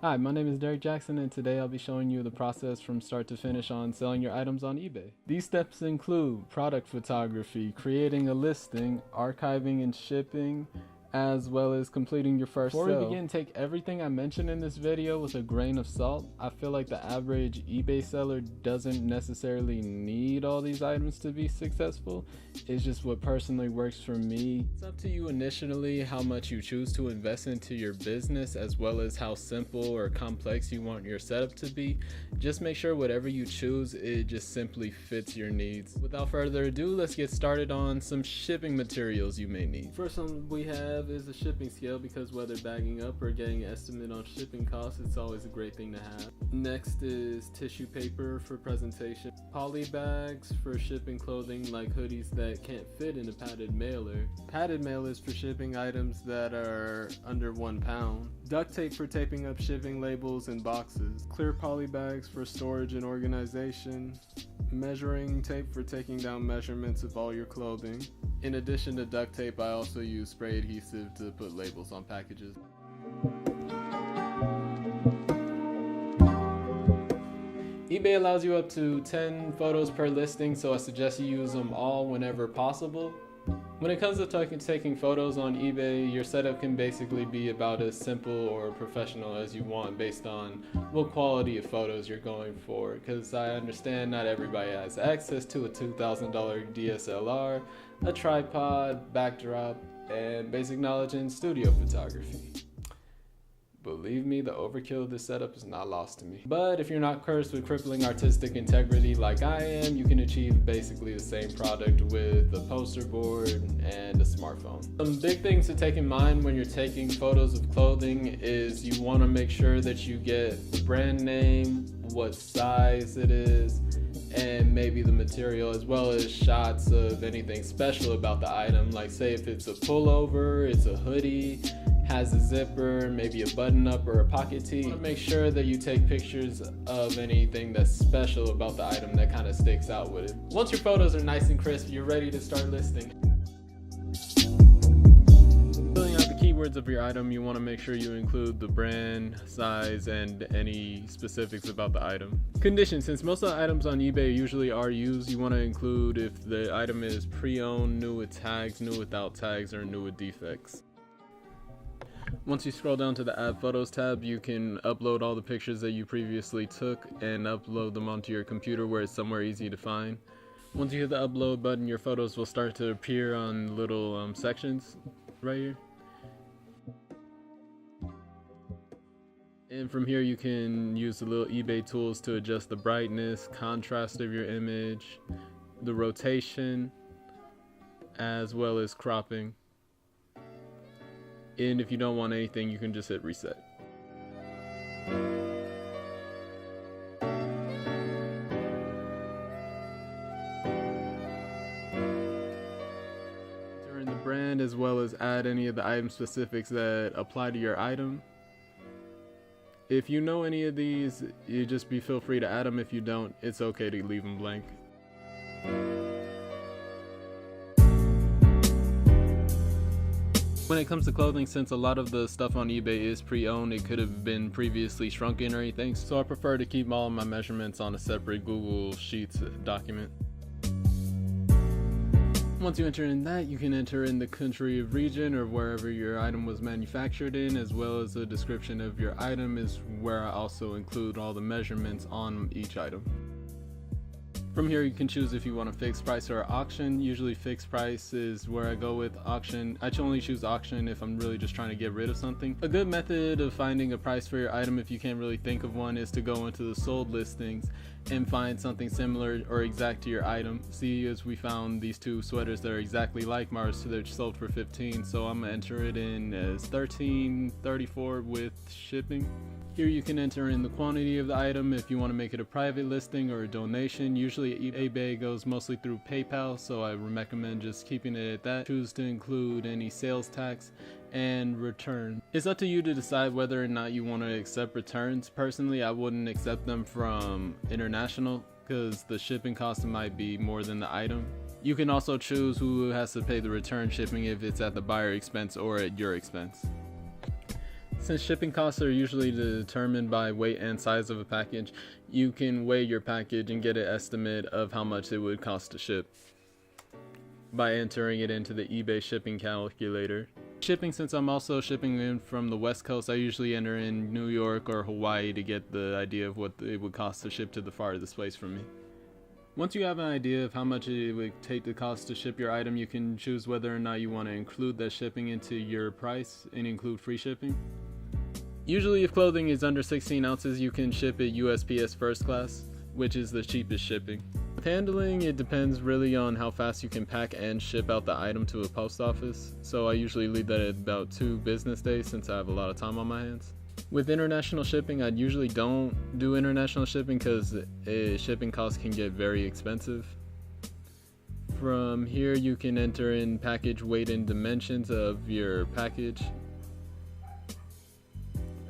Hi, my name is Derek Jackson, and today I'll be showing you the process from start to finish on selling your items on eBay. These steps include product photography, creating a listing, archiving and shipping, as well as completing your first sale. Before we begin, take everything I mentioned in this video with a grain of salt. I feel like the average eBay seller doesn't necessarily need all these items to be successful. It's just what personally works for me. It's up to you initially how much you choose to invest into your business, as well as how simple or complex you want your setup to be. Just make sure whatever you choose, it just simply fits your needs. Without further ado, let's get started on some shipping materials you may need. First one we have is a shipping scale, because whether bagging up or getting an estimate on shipping costs, it's always a great thing to have. Next is tissue paper for presentation. Poly bags for shipping clothing like hoodies that can't fit in a padded mailer. Padded mailers for shipping items that are under 1 pound. Duct tape for taping up shipping labels and boxes. Clear poly bags for storage and organization. Measuring tape for taking down measurements of all your clothing. In addition to duct tape, I also use spray adhesive to put labels on packages. eBay allows you up to 10 photos per listing, so I suggest you use them all whenever possible. When it comes to taking photos on eBay, your setup can basically be about as simple or professional as you want based on what quality of photos you're going for, because I understand not everybody has access to a $2,000 DSLR, a tripod, backdrop, and basic knowledge in studio photography. Believe me, the overkill of this setup is not lost to me. But if you're not cursed with crippling artistic integrity like I am, you can achieve basically the same product with a poster board and a smartphone. Some big things to take in mind when you're taking photos of clothing is you want to make sure that you get the brand name, what size it is, and maybe the material, as well as shots of anything special about the item. Like say if it's a pullover, it's a hoodie, has a zipper, maybe a button up or a pocket tee. Make sure that you take pictures of anything that's special about the item that kind of sticks out with it. Once your photos are nice and crisp, you're ready to start listing. Filling out the keywords of your item, you want to make sure you include the brand, size, and any specifics about the item. Condition: since most of the items on eBay usually are used, you want to include if the item is pre-owned, new with tags, new without tags, or new with defects. Once you scroll down to the Add Photos tab, you can upload all the pictures that you previously took and upload them onto your computer where it's somewhere easy to find. Once you hit the upload button, your photos will start to appear on little sections right here. And from here you can use the little eBay tools to adjust the brightness, contrast of your image, the rotation, as well as cropping. And if you don't want anything, you can just hit reset. Enter the brand, as well as add any of the item specifics that apply to your item. If you know any of these, you just feel free to add them. If you don't, it's okay to leave them blank. When it comes to clothing, since a lot of the stuff on eBay is pre-owned, it could have been previously shrunken or anything, so I prefer to keep all of my measurements on a separate Google Sheets document. Once you enter in that, you can enter in the country of region or wherever your item was manufactured in, as well as a description of your item, is where I also include all the measurements on each item. From here you can choose if you want a fixed price or auction. Usually fixed price is where I go with. Auction, I only choose auction if I'm really just trying to get rid of something. A good method of finding a price for your item, if you can't really think of one, is to go into the sold listings and find something similar or exact to your item. See, as we found these two sweaters that are exactly like Mars, so they're sold for $15, so I'm gonna enter it in as $13.34 with shipping. Here you can enter in the quantity of the item if you want to make it a private listing or a donation. Usually eBay goes mostly through PayPal, so I recommend just keeping it at that. Choose to include any sales tax and return. It's up to you to decide whether or not you want to accept returns. Personally, I wouldn't accept them from international because the shipping cost might be more than the item. You can also choose who has to pay the return shipping, if it's at the buyer expense or at your expense. Since shipping costs are usually determined by weight and size of a package, you can weigh your package and get an estimate of how much it would cost to ship by entering it into the eBay shipping calculator. Shipping, since I'm also shipping in from the West Coast, I usually enter in New York or Hawaii to get the idea of what it would cost to ship to the farthest place from me. Once you have an idea of how much it would take the cost to ship your item, you can choose whether or not you want to include that shipping into your price and include free shipping. Usually if clothing is under 16 ounces, you can ship it USPS first class, which is the cheapest shipping. With handling, it depends really on how fast you can pack and ship out the item to a post office, so I usually leave that at about 2 business days since I have a lot of time on my hands. With international shipping, I usually don't do international shipping because shipping costs can get very expensive. From here you can enter in package weight and dimensions of your package,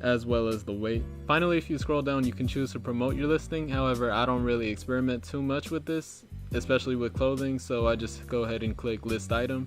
as well as the weight. Finally, if you scroll down, you can choose to promote your listing. However, I don't really experiment too much with this, especially with clothing, so I just go ahead and click list item.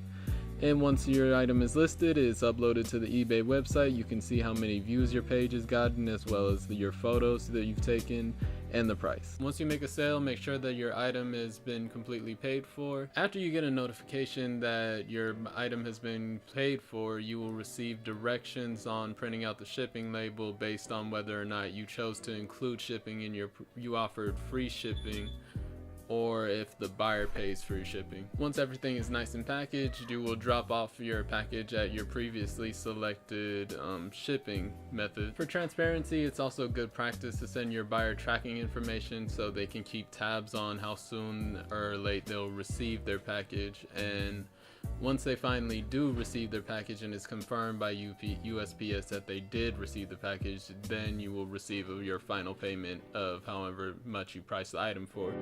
And once your item is listed, it's uploaded to the eBay website. You can see how many views your page has gotten, as well as your photos that you've taken and the price. Once you make a sale, make sure that your item has been completely paid for. After you get a notification that your item has been paid for, you will receive directions on printing out the shipping label based on whether or not you chose to include shipping in you offered free shipping, or if the buyer pays for your shipping. Once everything is nice and packaged, you will drop off your package at your previously selected shipping method. For transparency, it's also good practice to send your buyer tracking information so they can keep tabs on how soon or late they'll receive their package, and once they finally do receive their package and it's confirmed by USPS that they did receive the package, then you will receive your final payment of however much you priced the item for.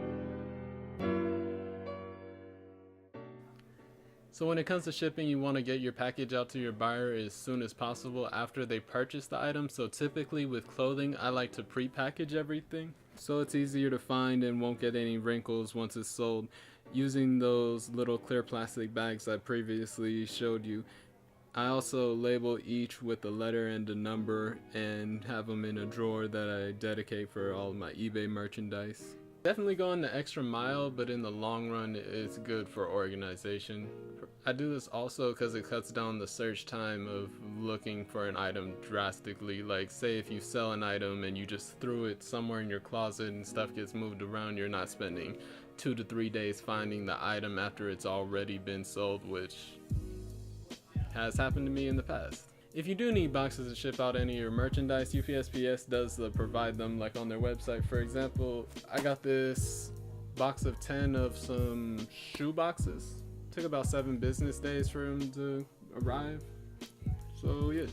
So when it comes to shipping, you want to get your package out to your buyer as soon as possible after they purchase the item. So typically with clothing, I like to pre-package everything so it's easier to find and won't get any wrinkles once it's sold, using those little clear plastic bags I previously showed you. I also label each with a letter and a number and have them in a drawer that I dedicate for all of my eBay merchandise. Definitely going the extra mile, but in the long run it's good for organization. I do this also because it cuts down the search time of looking for an item drastically. Like, say if you sell an item and you just threw it somewhere in your closet and stuff gets moved around, you're not spending 2 to 3 days finding the item after it's already been sold, which has happened to me in the past. If you do need boxes to ship out any of your merchandise, USPS does provide them, like on their website. For example, I got this box of 10 of some shoe boxes. Took about 7 business days for them to arrive. So yeah.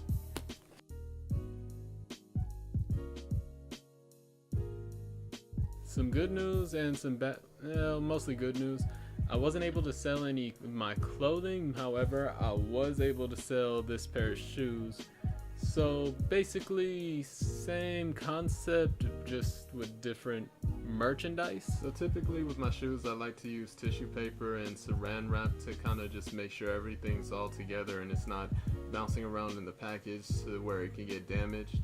Some good news and some bad, mostly good news. I wasn't able to sell any of my clothing, however, I was able to sell this pair of shoes. So basically, same concept, just with different merchandise. So typically with my shoes, I like to use tissue paper and saran wrap to kind of just make sure everything's all together and it's not bouncing around in the package to where it can get damaged.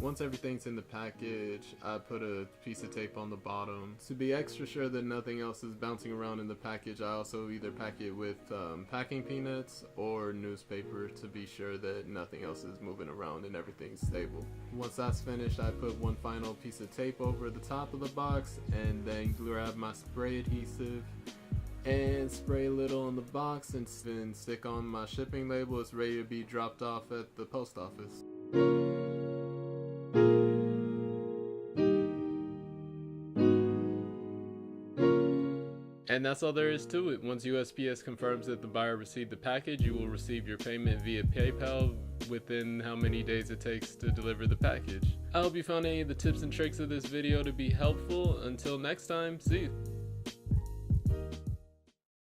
Once everything's in the package, I put a piece of tape on the bottom. To be extra sure that nothing else is bouncing around in the package, I also either pack it with packing peanuts or newspaper to be sure that nothing else is moving around and everything's stable. Once that's finished, I put one final piece of tape over the top of the box and then grab my spray adhesive and spray a little on the box and then stick on my shipping label. It's ready to be dropped off at the post office. And that's all there is to it. Once USPS confirms that the buyer received the package, you will receive your payment via PayPal within how many days it takes to deliver the package. I hope you found any of the tips and tricks of this video to be helpful. Until next time, see you.